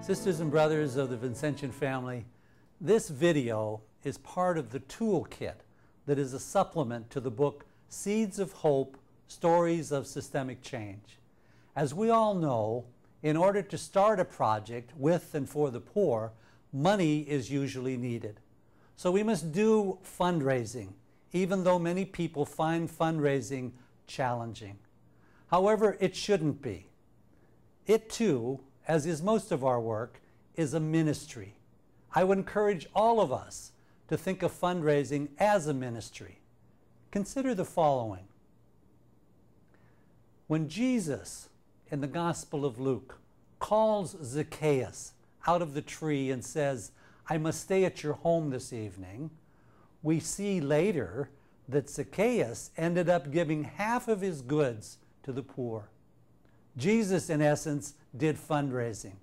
Sisters and brothers of the Vincentian family, this video is part of the toolkit that is a supplement to the book Seeds of Hope, Stories of Systemic Change. As we all know, in order to start a project with and for the poor, money is usually needed. So we must do fundraising, even though many people find fundraising challenging. However, it shouldn't be. It too, as is most of our work, is a ministry. I would encourage all of us to think of fundraising as a ministry. Consider the following. When Jesus, in the Gospel of Luke, calls Zacchaeus out of the tree and says, "I must stay at your home this evening," we see later that Zacchaeus ended up giving half of his goods to the poor. Jesus, in essence, did fundraising.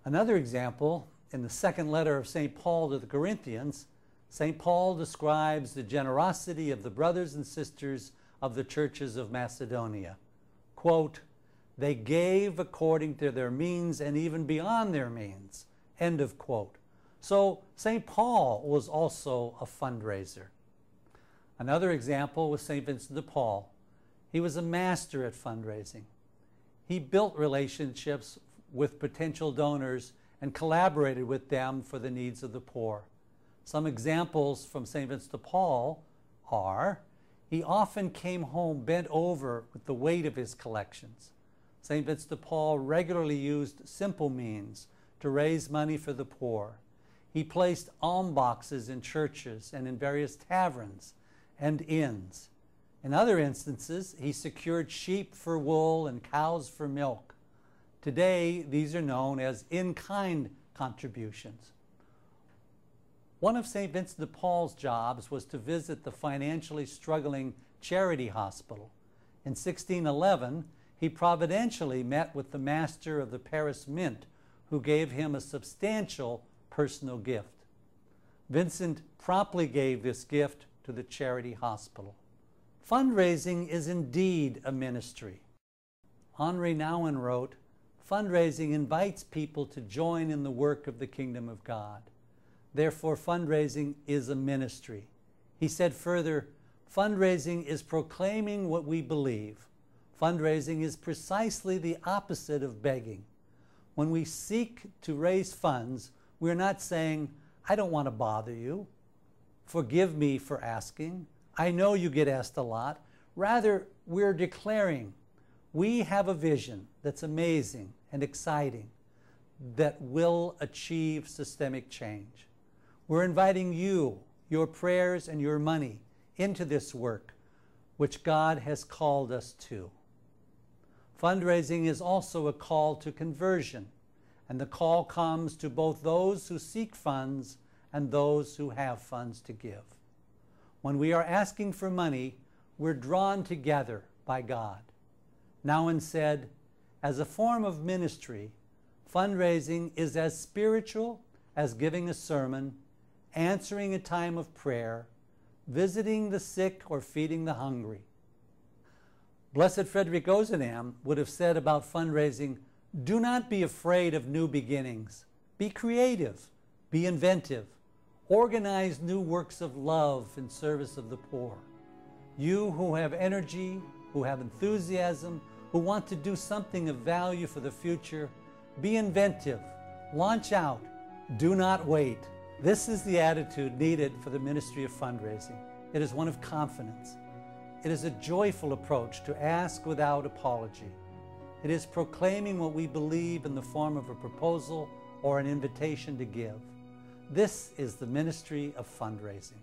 Another example, in the second letter of St. Paul to the Corinthians, St. Paul describes the generosity of the brothers and sisters of the churches of Macedonia. Quote, "They gave according to their means and even beyond their means." End of quote. So St. Paul was also a fundraiser. Another example was St. Vincent de Paul. He was a master at fundraising. He built relationships with potential donors and collaborated with them for the needs of the poor. Some examples from St. Vincent de Paul are, he often came home bent over with the weight of his collections. St. Vincent de Paul regularly used simple means to raise money for the poor. He placed alms boxes in churches and in various taverns and inns. In other instances, he secured sheep for wool and cows for milk. Today, these are known as in-kind contributions. One of St. Vincent de Paul's jobs was to visit the financially struggling charity hospital. In 1611, he providentially met with the master of the Paris Mint, who gave him a substantial personal gift. Vincent promptly gave this gift to the charity hospital. Fundraising is indeed a ministry. Henri Nouwen wrote, "Fundraising invites people to join in the work of the kingdom of God. Therefore, fundraising is a ministry." He said further, "Fundraising is proclaiming what we believe. Fundraising is precisely the opposite of begging. When we seek to raise funds, we're not saying, 'I don't want to bother you. Forgive me for asking. I know you get asked a lot.' Rather, we're declaring, we have a vision that's amazing and exciting that will achieve systemic change. We're inviting you, your prayers and your money into this work, which God has called us to." Fundraising is also a call to conversion, and the call comes to both those who seek funds and those who have funds to give. When we are asking for money, we're drawn together by God. Nouwen said, "As a form of ministry, fundraising is as spiritual as giving a sermon, answering a time of prayer, visiting the sick, or feeding the hungry." Blessed Frederick Ozanam would have said about fundraising, "Do not be afraid of new beginnings. Be creative, be inventive. Organize new works of love in service of the poor. You who have energy, who have enthusiasm, who want to do something of value for the future, be inventive, launch out, do not wait." This is the attitude needed for the ministry of fundraising. It is one of confidence. It is a joyful approach to ask without apology. It is proclaiming what we believe in the form of a proposal or an invitation to give. This is the ministry of fundraising.